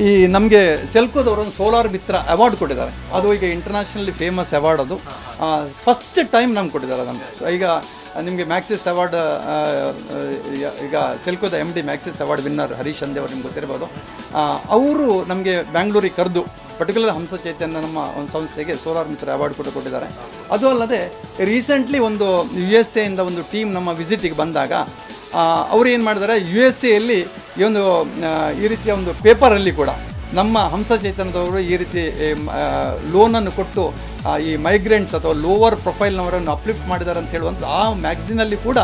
ಈ ನಮಗೆ ಸೆಲ್ಕೋದವರು ಒಂದು ಸೋಲಾರ್ ಮಿತ್ರ ಅವಾರ್ಡ್ ಕೊಟ್ಟಿದ್ದಾರೆ. ಅದು ಈಗ ಇಂಟರ್ನ್ಯಾಷನಲಿ ಫೇಮಸ್ ಅವಾರ್ಡ್. ಅದು ಫಸ್ಟ್ ಟೈಮ್ ನಮ್ಗೆ ಕೊಟ್ಟಿದ್ದಾರೆ ಅದನ್ನು. ಈಗ ನಿಮಗೆ ಮ್ಯಾಕ್ಸಿಸ್ ಅವಾರ್ಡ್, ಈಗ ಸೆಲ್ಕೋದ MD ಮ್ಯಾಕ್ಸಿಸ್ ಅವಾರ್ಡ್ ವಿನ್ನರ್ ಹರೀಶ್ ಅಂದೆ ಅವರು ನಿಮ್ಗೆ ಗೊತ್ತಿರ್ಬೋದು. ಅವರು ನಮಗೆ ಬ್ಯಾಂಗ್ಳೂರಿಗೆ ಕರೆದು ಪರ್ಟಿಕ್ಯುಲರ್ ಹಂಸ ಚೈತನ್ಯ ನಮ್ಮ ಒಂದು ಸಂಸ್ಥೆಗೆ ಸೋಲಾರ್ ಮಿತ್ರ ಅವಾರ್ಡ್ ಕೂಡ ಕೊಟ್ಟಿದ್ದಾರೆ. ಅದು ಅಲ್ಲದೆ ರೀಸೆಂಟ್ಲಿ ಒಂದು USA ಇಂದ ಒಂದು ಟೀಮ್ ನಮ್ಮ ವಿಸಿಟಿಗೆ ಬಂದಾಗ ಅವರು ಏನು ಮಾಡಿದ್ದಾರೆ, USA ಈ ರೀತಿಯ ಒಂದು ಪೇಪರಲ್ಲಿ ಕೂಡ ನಮ್ಮ ಹಂಸ ಚೈತನ್ಯದವರು ಈ ರೀತಿ ಲೋನನ್ನು ಕೊಟ್ಟು ಈ ಮೈಗ್ರೆಂಟ್ಸ್ ಅಥವಾ ಲೋವರ್ ಪ್ರೊಫೈಲ್ನವರನ್ನು ಅಪ್ಲಿಫ್ಟ್ ಮಾಡಿದ್ದಾರೆ ಅಂತ ಹೇಳುವಂಥ ಆ ಮ್ಯಾಗ್ಝಿನಲ್ಲಿ ಕೂಡ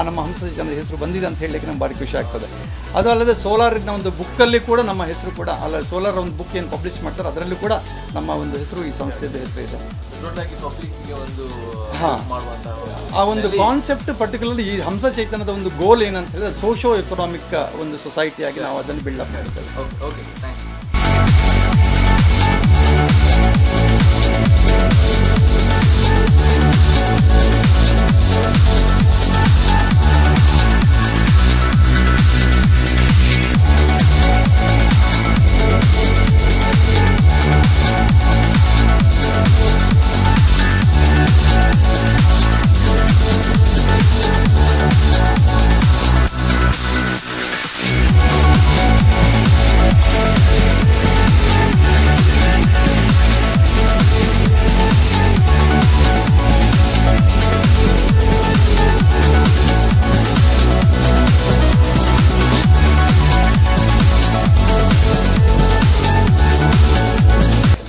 ನಮ್ಮ ಹಂಸ ಚೈತನ್ಯದ ಹೆಸರು ಬಂದಿದೆ ಅಂತ ಹೇಳಲಿಕ್ಕೆ ನಮ್ಗೆ ಭಾರಿ ಖುಷಿ ಆಗ್ತದೆ. ಅದು ಅಲ್ಲದೆ ಸೋಲಾರಿನ ಒಂದು ಬುಕ್ಕಲ್ಲಿ ಕೂಡ ನಮ್ಮ ಹೆಸರು ಕೂಡ ಸೋಲಾರ್ ಒಂದು ಬುಕ್ ಏನು ಪಬ್ಲಿಷ್ ಮಾಡ್ತಾರೆ ಅದರಲ್ಲೂ ಕೂಡ ನಮ್ಮ ಒಂದು ಹೆಸರು, ಈ ಸಂಸ್ಥೆಯ ಹೆಸರು ಇದೆ. ಆ ಒಂದು ಕಾನ್ಸೆಪ್ಟ್ ಪರ್ಟಿಕ್ಯುಲರ್ಲಿ ಈ ಹಂಸ ಚೈತನ್ಯದ ಒಂದು ಗೋಲ್ ಏನಂತ ಹೇಳಿದ್ರೆ ಸೋಷೋ ಎಕನಾಮಿಕ್ ಒಂದು ಸೊಸೈಟಿಯಾಗಿ ನಾವು ಅದನ್ನು ಬಿಲ್ಡಪ್ ಮಾಡ್ತೇವೆ.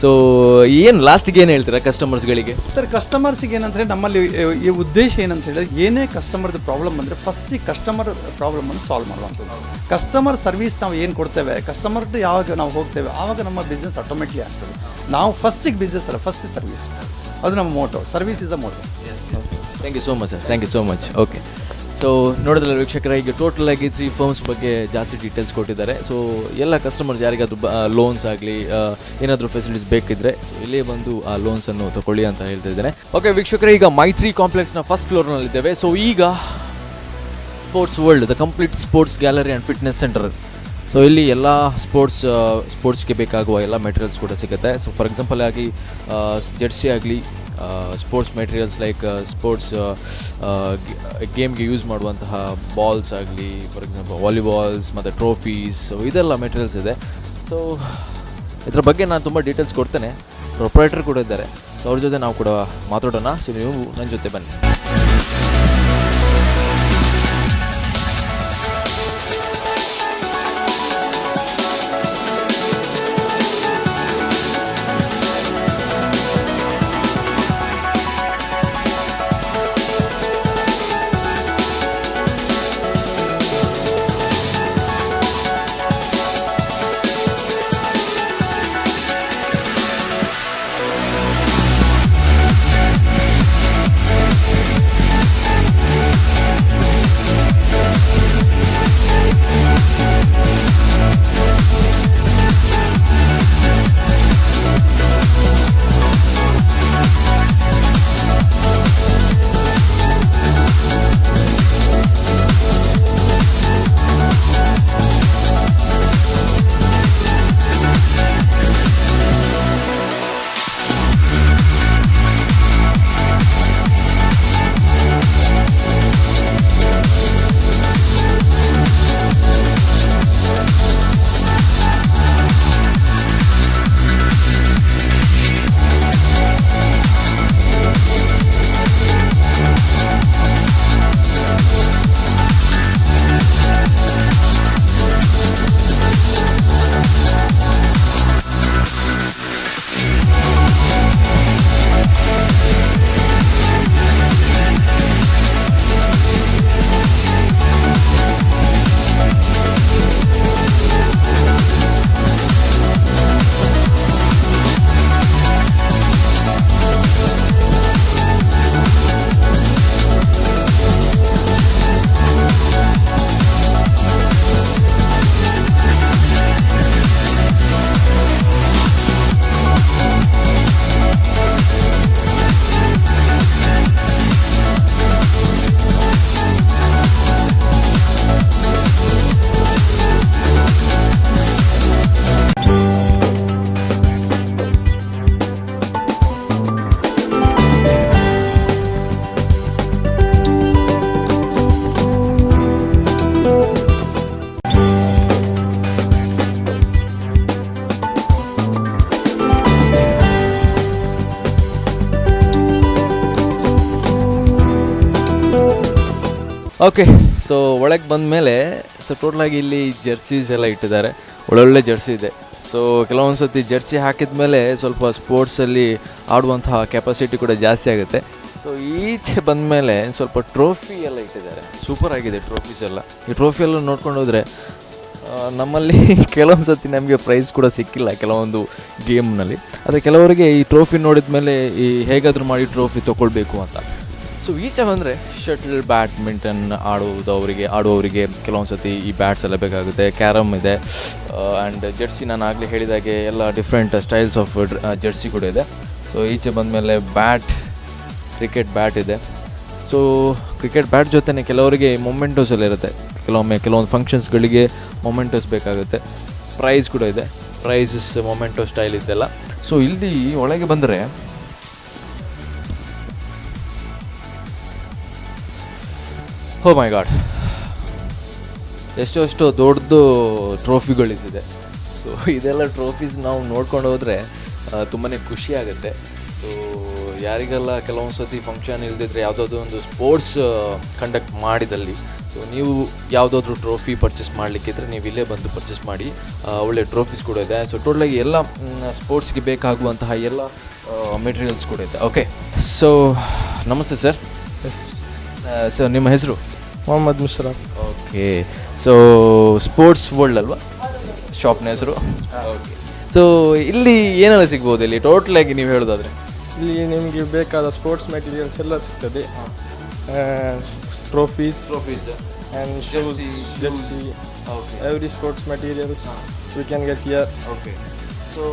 ಸೊ ಏನು ಲಾಸ್ಟಿಗೆ ಏನು ಹೇಳ್ತೀರಾ ಕಸ್ಟಮರ್ಸ್ಗಳಿಗೆ? ಸರ್, ಕಸ್ಟಮರ್ಸಿಗೆ ಏನಂದರೆ ನಮ್ಮಲ್ಲಿ ಈ ಉದ್ದೇಶ ಏನಂತ ಹೇಳಿದ್ರೆ, ಏನೇ ಕಸ್ಟಮರ್ದು ಪ್ರಾಬ್ಲಮ್ ಬಂದರೆ ಫಸ್ಟ್ ಈ ಕಸ್ಟಮರ್ ಪ್ರಾಬ್ಲಮನ್ನು ಸಾಲ್ವ್ ಮಾಡುವಂಥದ್ದು. ಕಸ್ಟಮರ್ ಸರ್ವಿಸ್ ನಾವು ಏನು ಕೊಡ್ತೇವೆ, ಕಸ್ಟಮರ್ದು ಯಾವಾಗ ನಾವು ಹೋಗ್ತೇವೆ ಆವಾಗ ನಮ್ಮ ಬಿಸ್ನೆಸ್ ಆಟೋಮೆಟ್ಲಿ ಆಗ್ತದೆ. ನಾವು ಫಸ್ಟಿಗೆ ಬಿಸ್ನೆಸ್ ಅಲ್ಲ, ಫಸ್ಟ್ ಸರ್ವಿಸ್, ಅದು ನಮ್ಮ motto. Service is a motto. Thank you so much sir, thank you so much. Okay, so ನೋಡಿದ್ರಲ್ಲ ವೀಕ್ಷಕರ, ಈಗ ಟೋಟಲಾಗಿ 3 ಫರ್ಮ್ಸ್ ಬಗ್ಗೆ ಜಾಸ್ತಿ ಡೀಟೇಲ್ಸ್ ಕೊಟ್ಟಿದ್ದಾರೆ. ಸೊ ಎಲ್ಲ ಕಸ್ಟಮರ್ಸ್ ಯಾರಿಗಾದ್ರೂ ಲೋನ್ಸ್ ಆಗಲಿ ಏನಾದರೂ ಫೆಸಿಲಿಟೀಸ್ ಬೇಕಿದ್ದರೆ ಸೊ ಇಲ್ಲೇ ಬಂದು ಆ ಲೋನ್ಸನ್ನು ತಗೊಳ್ಳಿ ಅಂತ ಹೇಳ್ತಾ ಇದ್ದೇನೆ. ಓಕೆ ವೀಕ್ಷಕರೇ, ಈಗ ಮೈತ್ರಿ ಕಾಂಪ್ಲೆಕ್ಸ್ನ ಫಸ್ಟ್ ಫ್ಲೋರ್ನಲ್ಲಿದ್ದೇವೆ. ಸೊ ಈಗ sports world, the complete sports gallery and fitness centre. So ಇಲ್ಲಿ ಎಲ್ಲ ಸ್ಪೋರ್ಟ್ಸ್ಗೆ ಬೇಕಾಗುವ ಎಲ್ಲ ಮೆಟೀರಿಯಲ್ಸ್ ಕೂಡ ಸಿಗುತ್ತೆ. ಸೊ ಫಾರ್ ಎಕ್ಸಾಂಪಲ್ ಆಗಿ ಜೆರ್ಸಿ ಆಗಲಿ, ಸ್ಪೋರ್ಟ್ಸ್ ಮೆಟೀರಿಯಲ್ಸ್ ಲೈಕ್ ಸ್ಪೋರ್ಟ್ಸ್ ಗೇಮ್ಗೆ ಯೂಸ್ ಮಾಡುವಂತಹ ಬಾಲ್ಸ್ ಆಗಲಿ, ಫಾರ್ ಎಕ್ಸಾಂಪಲ್ ವಾಲಿಬಾಲ್ಸ್ ಮತ್ತು ಟ್ರೋಫೀಸ್, ಸೊ ಇದೆಲ್ಲ ಮೆಟೀರಿಯಲ್ಸ್ ಇದೆ. ಸೊ ಇದ್ರ ಬಗ್ಗೆ ನಾನು ತುಂಬ ಡೀಟೇಲ್ಸ್ ಕೊಡ್ತೇನೆ. ಪ್ರೊಪ್ರೈಟರ್ ಕೂಡ ಇದ್ದಾರೆ, ಸೊ ಅವ್ರ ಜೊತೆ ನಾವು ಕೂಡ ಮಾತಾಡೋಣ. ಸೊ ನೀವು ನನ್ನ ಜೊತೆ ಬನ್ನಿ. ಓಕೆ, ಸೊ ಒಳಗೆ ಬಂದಮೇಲೆ ಸೊ ಟೋಟಲಾಗಿ ಇಲ್ಲಿ ಜರ್ಸೀಸ್ ಎಲ್ಲ ಇಟ್ಟಿದ್ದಾರೆ, ಒಳ್ಳೊಳ್ಳೆ ಜರ್ಸಿ ಇದೆ. ಸೊ ಕೆಲವೊಂದು ಸತಿ ಜರ್ಸಿ ಹಾಕಿದ ಮೇಲೆ ಸ್ವಲ್ಪ ಸ್ಪೋರ್ಟ್ಸಲ್ಲಿ ಆಡುವಂತಹ ಕೆಪಾಸಿಟಿ ಕೂಡ ಜಾಸ್ತಿ ಆಗುತ್ತೆ. ಸೊ ಈಚೆ ಬಂದಮೇಲೆ ಸ್ವಲ್ಪ ಟ್ರೋಫಿ ಎಲ್ಲ ಇಟ್ಟಿದ್ದಾರೆ, ಸೂಪರ್ ಆಗಿದೆ ಟ್ರೋಫೀಸ್ ಎಲ್ಲ. ಈ ಟ್ರೋಫಿ ಎಲ್ಲ ನೋಡ್ಕೊಂಡು ಹೋದರೆ ನಮ್ಮಲ್ಲಿ ಕೆಲವೊಂದು ಸತಿ ನಮಗೆ ಪ್ರೈಸ್ ಕೂಡ ಸಿಕ್ಕಿಲ್ಲ ಕೆಲವೊಂದು ಗೇಮ್ನಲ್ಲಿ. ಆದರೆ ಕೆಲವರಿಗೆ ಈ ಟ್ರೋಫಿ ನೋಡಿದ ಮೇಲೆ ಈ ಹೇಗಾದರೂ ಮಾಡಿ ಟ್ರೋಫಿ ತೊಗೊಳ್ಬೇಕು ಅಂತ. ಸೊ ಈಚೆ ಬಂದರೆ ಶಟಲ್, ಬ್ಯಾಡ್ಮಿಂಟನ್ ಆಡುವವರಿಗೆ ಕೆಲವೊಂದು ಸತಿ ಈ ಬ್ಯಾಟ್ಸ್ ಎಲ್ಲ ಬೇಕಾಗುತ್ತೆ. ಕ್ಯಾರಮ್ ಇದೆ ಆ್ಯಂಡ್ ಜರ್ಸಿ, ನಾನು ಆಗಲೇ ಹೇಳಿದಾಗೆ ಎಲ್ಲ ಡಿಫ್ರೆಂಟ್ ಸ್ಟೈಲ್ಸ್ ಆಫ್ ಜರ್ಸಿ ಕೂಡ ಇದೆ. ಸೊ ಈಚೆ ಬಂದಮೇಲೆ ಕ್ರಿಕೆಟ್ ಬ್ಯಾಟ್ ಇದೆ. ಸೊ ಕ್ರಿಕೆಟ್ ಬ್ಯಾಟ್ ಜೊತೆನೇ ಕೆಲವರಿಗೆ ಮೊಮೆಂಟೋಸ್ ಎಲ್ಲ ಇರುತ್ತೆ, ಕೆಲವೊಂದು ಫಂಕ್ಷನ್ಸ್ಗಳಿಗೆ ಮೊಮೆಂಟೋಸ್ ಬೇಕಾಗುತ್ತೆ. ಪ್ರೈಸ್ ಕೂಡ ಇದೆ, ಪ್ರೈಸಸ್ ಮೊಮೆಂಟೋ ಸ್ಟೈಲ್ ಇದೆಲ್ಲ. ಸೊ ಇಲ್ಲಿ ಒಳಗೆ ಬಂದರೆ ಓ ಮೈ ಗಾಡ್, ಎಷ್ಟೋ ದೊಡ್ಡದು ಟ್ರೋಫಿಗಳಿದೆ. ಸೊ ಇದೆಲ್ಲ ಟ್ರೋಫೀಸ್ ನಾವು ನೋಡ್ಕೊಂಡು ಹೋದರೆ ತುಂಬಾ ಖುಷಿ ಆಗುತ್ತೆ. ಸೊ ಯಾರಿಗೆಲ್ಲ ಕೆಲವೊಂದು ಸತಿ ಫಂಕ್ಷನ್ ಇಲ್ದಿದ್ರೆ ಯಾವುದಾದ್ರೂ ಒಂದು ಸ್ಪೋರ್ಟ್ಸ್ ಕಂಡಕ್ಟ್ ಮಾಡಿದಲ್ಲಿ, ಸೊ ನೀವು ಯಾವುದಾದ್ರೂ ಟ್ರೋಫಿ ಪರ್ಚೇಸ್ ಮಾಡಲಿಕ್ಕಿದ್ರೆ ನೀವು ಇಲ್ಲೇ ಬಂದು ಪರ್ಚೇಸ್ ಮಾಡಿ. ಒಳ್ಳೆ ಟ್ರೋಫೀಸ್ ಕೂಡ ಇದೆ. ಸೊ ಟೋಟಲಾಗಿ ಎಲ್ಲ ಸ್ಪೋರ್ಟ್ಸ್ಗೆ ಬೇಕಾಗುವಂತಹ ಎಲ್ಲ ಮೆಟೀರಿಯಲ್ಸ್ ಕೂಡ ಇದೆ. ಓಕೆ, ಸೊ ನಮಸ್ತೆ ಸರ್. ಸರ್ ನಿಮ್ಮ ಹೆಸರು? Mohammed Musharraf. Okay, so sports world ಅಲ್ವಾ ಶಾಪ್ನ ಹೆಸರು? ಓಕೆ, ಸೊ ಇಲ್ಲಿ ಏನೆಲ್ಲ ಸಿಗ್ಬೋದು ಇಲ್ಲಿ ಟೋಟಲಾಗಿ ನೀವು ಹೇಳೋದಾದರೆ? ಇಲ್ಲಿ ನಿಮಗೆ ಬೇಕಾದ ಸ್ಪೋರ್ಟ್ಸ್ ಮೆಟೀರಿಯಲ್ಸ್ ಎಲ್ಲ ಸಿಗ್ತದೆ. Trophies and shoes, Jersey, every sports materials we can get here. Okay, so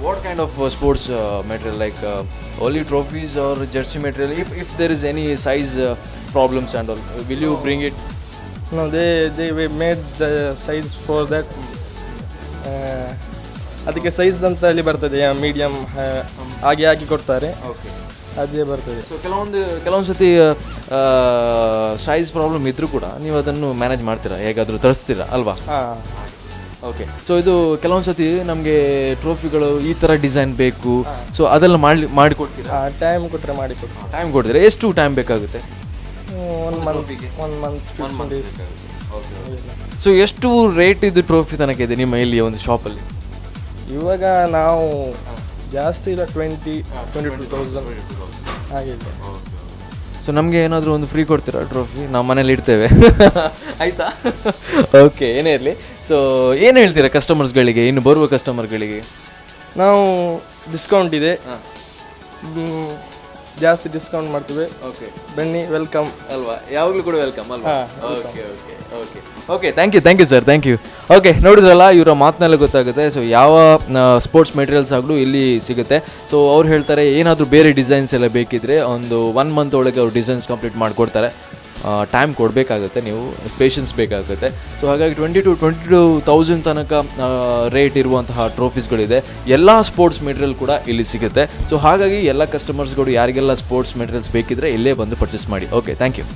what kind of sports material, like only trophies or jersey material? If there is any size problems and all, will you bring it? No, they made the size for that. ಅದಕ್ಕೆ ಸೈಜ್ ಅಂತ ಅಲ್ಲಿ ಬರ್ತದೆ, ಮೀಡಿಯಮ್ ಹಾಗೆ ಹಾಕಿ ಕೊಡ್ತಾರೆ. ಓಕೆ, ಅದೇ ಬರ್ತದೆ. ಸೊ ಕೆಲವೊಂದು ಸತಿ ಸೈಜ್ ಪ್ರಾಬ್ಲಮ್ ಇದ್ದರೂ ಕೂಡ ನೀವು ಅದನ್ನು ಮ್ಯಾನೇಜ್ ಮಾಡ್ತೀರಾ, ಹೇಗಾದರೂ ತರಿಸ್ತೀರಾ ಅಲ್ವಾ? ಹಾಂ. ಓಕೆ, ಸೊ ಇದು ಕೆಲವೊಂದು ಸತಿ ನಮಗೆ ಟ್ರೋಫಿಗಳು ಈ ಥರ ಡಿಸೈನ್ ಬೇಕು, ಸೊ ಅದೆಲ್ಲ ಮಾಡಿಕೊಡ್ತೀರಾ? ಟೈಮ್ ಕೊಟ್ಟರೆ ಮಾಡಿಕೊಡ್ತೀವಿ. ಟೈಮ್ ಕೊಡ್ತೀರಾ? ಎಷ್ಟು ಟೈಮ್ ಬೇಕಾಗುತ್ತೆ? 1 month 15 days. ಸೊ ಎಷ್ಟು ರೇಟ್ ಇದು ಟ್ರೋಫಿ ತನಕ ಇದೆ ನಿಮ್ಮ ಇಲ್ಲಿ ಒಂದು ಶಾಪಲ್ಲಿ? ಇವಾಗ ನಾವು ಜಾಸ್ತಿ ಇಲ್ಲ, 22,000 ಹಾಗಿದೆ. ಸೊ ನಮಗೆ ಏನಾದರೂ ಒಂದು ಫ್ರೀ ಕೊಡ್ತೀರಾ ಟ್ರೋಫಿ? ನಾವು ಮನೇಲಿ ಇಡ್ತೇವೆ ಆಯಿತಾ? ಓಕೆ, ಏನೇ ಇರಲಿ. ಸೊ ಏನು ಹೇಳ್ತೀರಾ ಕಸ್ಟಮರ್ಸ್ಗಳಿಗೆ, ಇನ್ನು ಬರುವ ಕಸ್ಟಮರ್ಗಳಿಗೆ? ನಾವು ಡಿಸ್ಕೌಂಟ್ ಇದೆ, ಜಾಸ್ತಿ ಡಿಸ್ಕೌಂಟ್ ಮಾಡ್ತೀವಿ. ಓಕೆ, ಬನ್ನಿ, ವೆಲ್ಕಮ್ ಅಲ್ವಾ? ಯಾವಾಗಲೂ ಕೂಡ ವೆಲ್ಕಮ್ ಅಲ್ವಾ? Okay okay okay okay, thank you sir, thank you. Okay, ನೋಡಿದ್ರಲ್ಲ, ಇವರ ಮಾತಿನಲ್ಲೇ ಗೊತ್ತಾಗುತ್ತೆ. ಸೊ ಯಾವ ಸ್ಪೋರ್ಟ್ಸ್ ಮೆಟೀರಿಯಲ್ಸ್ ಆಗಲೂ ಇಲ್ಲಿ ಸಿಗುತ್ತೆ. ಸೊ ಅವ್ರು ಹೇಳ್ತಾರೆ ಏನಾದರೂ ಬೇರೆ ಡಿಸೈನ್ಸ್ ಎಲ್ಲ ಬೇಕಿದ್ರೆ ಒಂದು 1 month ಒಳಗೆ ಅವ್ರು ಡಿಸೈನ್ಸ್ ಕಂಪ್ಲೀಟ್ ಮಾಡಿಕೊಡ್ತಾರೆ. ಟೈಮ್ ಕೊಡಬೇಕಾಗುತ್ತೆ, ನೀವು ಪೇಷನ್ಸ್ ಬೇಕಾಗುತ್ತೆ. ಸೊ ಹಾಗಾಗಿ 22,000 ತನಕ ರೇಟ್ ಇರುವಂತಹ ಟ್ರೋಫೀಸ್ಗಳಿದೆ. ಎಲ್ಲ ಸ್ಪೋರ್ಟ್ಸ್ ಮೆಟೀರಿಯಲ್ ಕೂಡ ಇಲ್ಲಿ ಸಿಗುತ್ತೆ. ಸೊ ಹಾಗಾಗಿ ಎಲ್ಲ ಕಸ್ಟಮರ್ಸ್ಗಳು ಯಾರಿಗೆಲ್ಲ ಸ್ಪೋರ್ಟ್ಸ್ ಮೆಟೀರಿಯಲ್ಸ್ ಬೇಕಿದ್ರೆ ಇಲ್ಲೇ ಬಂದು ಪರ್ಚೇಸ್ ಮಾಡಿ. Okay, thank you.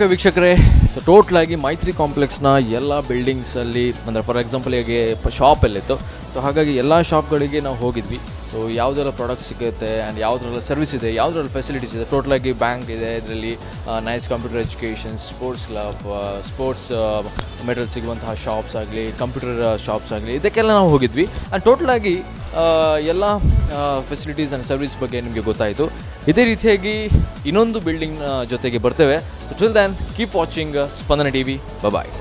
ಓಕೆ ವೀಕ್ಷಕರೇ, ಸೊ ಟೋಟ್ಲಾಗಿ ಮೈತ್ರಿ ಕಾಂಪ್ಲೆಕ್ಸ್ನ ಎಲ್ಲ ಬಿಲ್ಡಿಂಗ್ಸಲ್ಲಿ ಅಂದರೆ ಫಾರ್ ಎಕ್ಸಾಂಪಲ್ ಹೇಗೆ ಶಾಪ್ ಎಲ್ಲಿತ್ತು, ಸೊ ಹಾಗಾಗಿ ಎಲ್ಲ ಶಾಪ್ಗಳಿಗೆ ನಾವು ಹೋಗಿದ್ವಿ. ಸೊ ಯಾವುದೆಲ್ಲ ಪ್ರಾಡಕ್ಟ್ಸ್ ಸಿಗುತ್ತೆ ಆ್ಯಂಡ್ ಯಾವುದ್ರೆಲ್ಲ ಸರ್ವಿಸ್ ಇದೆ, ಯಾವುದ್ರಲ್ಲಿ ಫೆಸಿಲಿಟೀಸ್ ಇದೆ. ಟೋಟ್ಲಾಗಿ ಬ್ಯಾಂಕ್ ಇದೆ, ಇದರಲ್ಲಿ nice computer education, sports club, sports material ಸಿಗುವಂತಹ ಶಾಪ್ಸ್ ಆಗಲಿ, ಕಂಪ್ಯೂಟರ್ ಶಾಪ್ಸ್ ಆಗಲಿ, ಇದಕ್ಕೆಲ್ಲ ನಾವು ಹೋಗಿದ್ವಿ. ಆ್ಯಂಡ್ ಟೋಟಲಾಗಿ ಎಲ್ಲ ಫೆಸಿಲಿಟೀಸ್ ಆ್ಯಂಡ್ ಸರ್ವಿಸ್ ಬಗ್ಗೆ ನಿಮಗೆ ಗೊತ್ತಾಯಿತು. ಇದೇ ರೀತಿಯಾಗಿ ಇನ್ನೊಂದು ಬಿಲ್ಡಿಂಗ್ನ ಜೊತೆಗೆ ಬರ್ತೇವೆ. So till then keep watching Spandana TV. ಬಾಯ್.